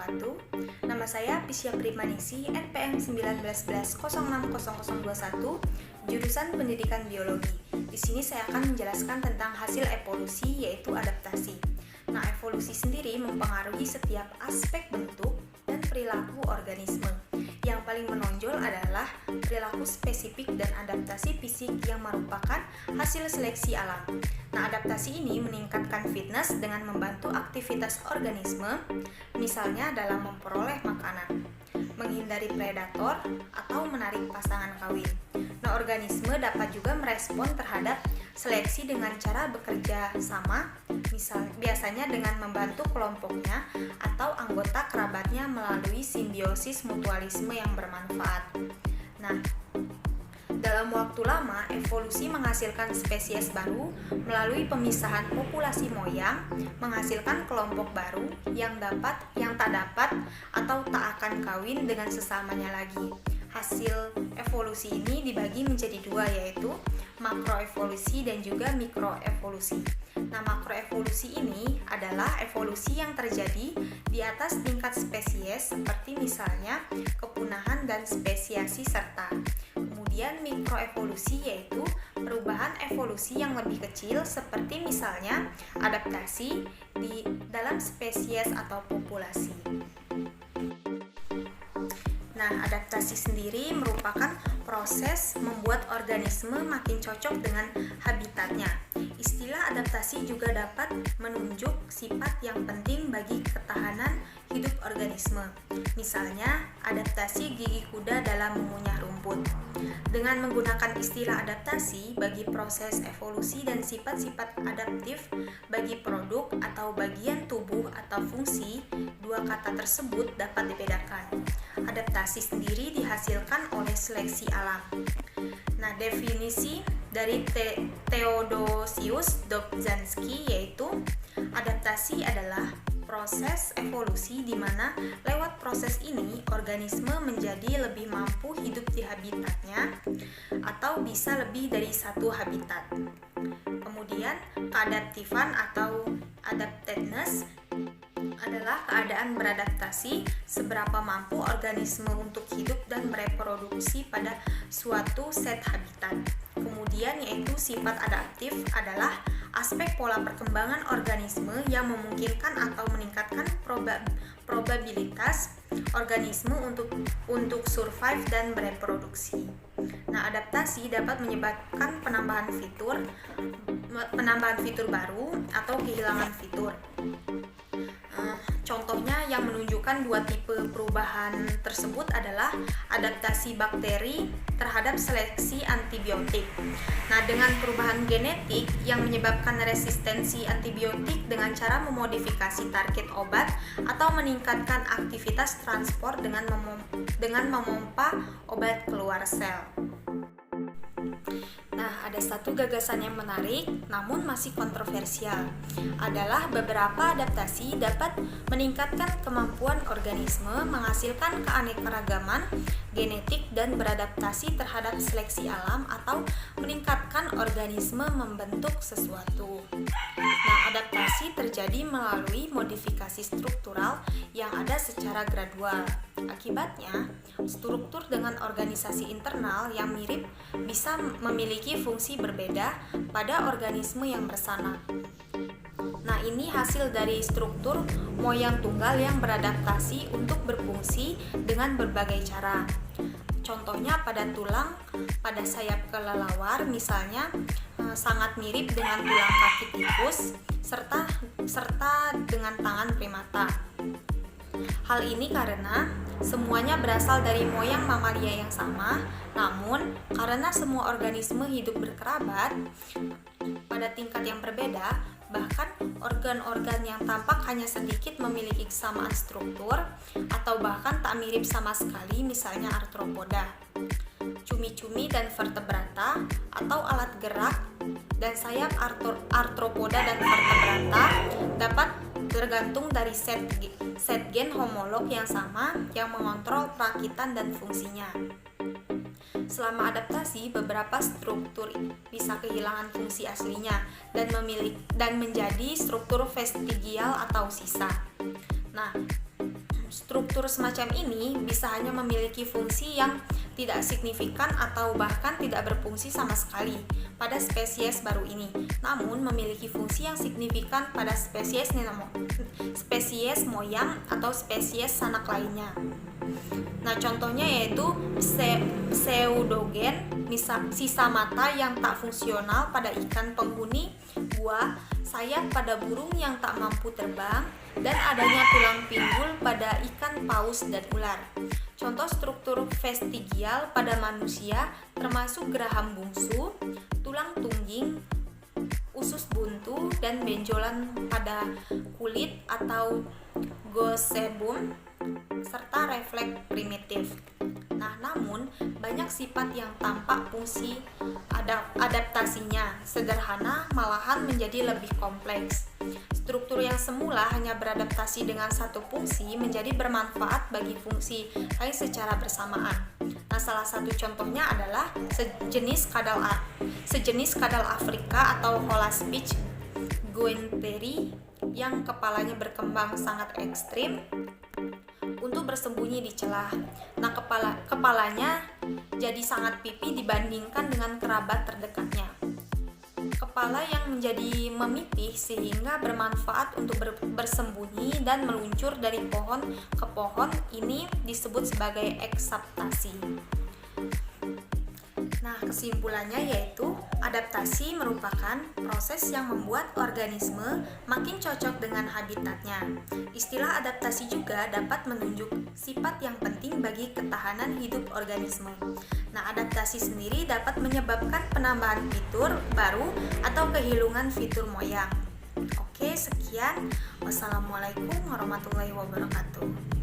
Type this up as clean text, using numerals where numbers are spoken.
wabarakatuh. Nama saya Pisya Primanisi, NPM 1911060021, jurusan Pendidikan Biologi. Di sini saya akan menjelaskan tentang hasil evolusi, yaitu adaptasi. Nah, evolusi sendiri mempengaruhi setiap aspek bentuk dan perilaku organisme. Yang paling menonjol adalah perilaku spesifik dan adaptasi fisik yang merupakan hasil seleksi alam. Nah, adaptasi ini meningkatkan fitness dengan membantu aktivitas organisme, misalnya dalam memperoleh makanan, menghindari predator, atau menarik pasangan kawin. Nah, organisme dapat juga merespon terhadap seleksi dengan cara bekerja sama, biasanya dengan membantu kelompoknya atau anggota kerabatnya melalui simbiosis mutualisme yang bermanfaat. Nah, dalam waktu lama, evolusi menghasilkan spesies baru melalui pemisahan populasi moyang, menghasilkan kelompok baru yang tak dapat atau tak akan kawin dengan sesamanya lagi. Hasil evolusi ini dibagi menjadi dua, yaitu makroevolusi dan juga mikroevolusi. Nah, makroevolusi ini adalah evolusi yang terjadi di atas tingkat spesies, seperti misalnya kepunahan dan spesiasi serta. Kemudian mikroevolusi yaitu perubahan evolusi yang lebih kecil, seperti misalnya adaptasi di dalam spesies atau populasi. Nah, adaptasi sendiri merupakan proses membuat organisme makin cocok dengan habitatnya. Istilah adaptasi juga dapat menunjuk sifat yang penting bagi ketahanan hidup organisme. Misalnya, adaptasi gigi kuda dalam mengunyah rumput. Dengan menggunakan istilah adaptasi bagi proses evolusi dan sifat-sifat adaptif bagi produk atau bagian tubuh atau fungsi, dua kata tersebut dapat dibedakan. Adaptasi sendiri dihasilkan oleh seleksi alam. Nah, definisi dari Theodosius Dobzhansky yaitu adaptasi adalah proses evolusi di mana lewat proses ini organisme menjadi lebih mampu hidup di habitatnya atau bisa lebih dari satu habitat. Kemudian, keadaptifan atau adaptedness adalah keadaan beradaptasi seberapa mampu organisme untuk hidup dan bereproduksi pada suatu set habitat. Kemudian yaitu sifat adaptif adalah aspek pola perkembangan organisme yang memungkinkan atau meningkatkan probabilitas organisme untuk survive dan bereproduksi. Nah, adaptasi dapat menyebabkan penambahan fitur baru atau kehilangan fitur. Contohnya yang menunjukkan dua tipe perubahan tersebut adalah adaptasi bakteri terhadap seleksi antibiotik. Nah, dengan perubahan genetik yang menyebabkan resistensi antibiotik dengan cara memodifikasi target obat atau meningkatkan aktivitas transport dengan memompa obat keluar sel. Nah, ada satu gagasan yang menarik namun masih kontroversial, adalah beberapa adaptasi dapat meningkatkan kemampuan organisme menghasilkan keanekaragaman genetik dan beradaptasi terhadap seleksi alam atau meningkatkan organisme membentuk sesuatu. Nah, adaptasi terjadi melalui modifikasi struktural yang ada secara gradual. Akibatnya, struktur dengan organisasi internal yang mirip bisa memiliki fungsi berbeda pada organisme yang bersanak. Nah, ini hasil dari struktur moyang tunggal yang beradaptasi untuk berfungsi dengan berbagai cara. Contohnya pada tulang pada sayap kelelawar misalnya sangat mirip dengan tulang kaki tikus serta dengan tangan primata. Hal ini karena semuanya berasal dari moyang mamalia yang sama, namun karena semua organisme hidup berkerabat pada tingkat yang berbeda, bahkan organ-organ yang tampak hanya sedikit memiliki kesamaan struktur atau bahkan tak mirip sama sekali, misalnya arthropoda, cumi-cumi dan vertebrata, atau alat gerak dan sayap arthropoda dan vertebrata dapat tergantung dari set gen homolog yang sama yang mengontrol perakitan dan fungsinya. Selama adaptasi, beberapa struktur bisa kehilangan fungsi aslinya dan menjadi struktur vestigial atau sisa. Nah, Struktur semacam ini bisa hanya memiliki fungsi yang tidak signifikan atau bahkan tidak berfungsi sama sekali pada spesies baru ini, namun memiliki fungsi yang signifikan pada spesies moyang atau spesies sanak lainnya. Nah, contohnya yaitu pseudogen, sisa mata yang tak fungsional pada ikan penghuni gua, sayap pada burung yang tak mampu terbang, dan adanya tulang pinggul pada ikan paus dan ular. Contoh struktur vestigial pada manusia termasuk geraham bungsu, tulang tungging, usus buntu, dan benjolan pada kulit atau gosebum, serta refleks primitif. Nah, namun banyak sifat yang tampak fungsi adaptasinya sederhana malahan menjadi lebih kompleks. Struktur yang semula hanya beradaptasi dengan satu fungsi menjadi bermanfaat bagi fungsi lain secara bersamaan. Nah, salah satu contohnya adalah sejenis kadal Afrika atau Holaspis guentheri yang kepalanya berkembang sangat ekstrim untuk bersembunyi di celah. Nah, kepalanya jadi sangat pipi dibandingkan dengan kerabat terdekatnya. Kepala yang menjadi memipih sehingga bermanfaat untuk bersembunyi dan meluncur dari pohon ke pohon ini disebut sebagai eksaptasi. Nah, kesimpulannya yaitu adaptasi merupakan proses yang membuat organisme makin cocok dengan habitatnya. Istilah adaptasi juga dapat menunjuk sifat yang penting bagi ketahanan hidup organisme. Nah, adaptasi sendiri dapat menyebabkan penambahan fitur baru atau kehilangan fitur moyang. Oke, sekian. Wassalamualaikum warahmatullahi wabarakatuh.